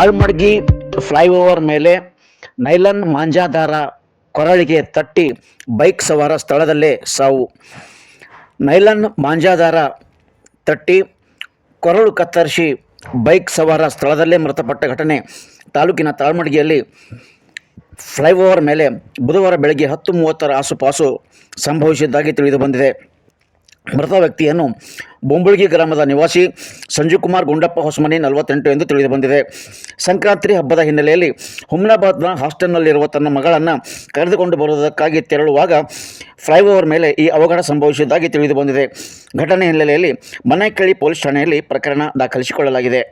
ತಾಳ್ಮಡ್ಗಿ flyover ಮೇಲೆ nylon ಮಾಂಜಾದಾರ ಕೊರಳಿಗೆ ತಟ್ಟಿ ಬೈಕ್ ಸವಾರ ಸ್ಥಳದಲ್ಲೇ ಸಾವು. ನೈಲಾನ್ ಮಾಂಜಾದಾರ ತಟ್ಟಿ ಕೊರಳು ಕತ್ತರಿಸಿ ಬೈಕ್ ಸವಾರ ಸ್ಥಳದಲ್ಲೇ ಮೃತಪಟ್ಟ ಘಟನೆ ತಾಲೂಕಿನ ತಾಳ್ಮಡ್ಗಿಯಲ್ಲಿ ಫ್ಲೈಓವರ್ ಮೇಲೆ ಬುಧವಾರ ಬೆಳಗ್ಗೆ 10:30 ಆಸುಪಾಸು ಸಂಭವಿಸಿದ್ದಾಗಿ ತಿಳಿದುಬಂದಿದೆ. ಮೃತ ವ್ಯಕ್ತಿಯನ್ನು ಬೊಂಬುಳ್ಗಿ ಗ್ರಾಮದ ನಿವಾಸಿ ಸಂಜುಕುಮಾರ್ ಗುಂಡಪ್ಪ ಹೊಸಮನಿ 48 ಎಂದು ತಿಳಿದುಬಂದಿದೆ. ಸಂಕ್ರಾಂತಿ ಹಬ್ಬದ ಹಿನ್ನೆಲೆಯಲ್ಲಿ ಹುಮ್ನಾಬಾದ್ನ ಹಾಸ್ಟೆಲ್ನಲ್ಲಿರುವ ತನ್ನ ಮಗಳನ್ನು ಕರೆದುಕೊಂಡು ಬರುವುದಕ್ಕಾಗಿ ತೆರಳುವಾಗ ಫ್ಲೈಓವರ್ ಮೇಲೆ ಈ ಅವಘಡ ಸಂಭವಿಸಿದ್ದಾಗಿ ತಿಳಿದುಬಂದಿದೆ. ಘಟನೆ ಹಿನ್ನೆಲೆಯಲ್ಲಿ ಮನೆಕಳ್ಳಿ ಪೊಲೀಸ್ ಠಾಣೆಯಲ್ಲಿ ಪ್ರಕರಣ ದಾಖಲಿಸಿಕೊಳ್ಳಲಾಗಿದೆ.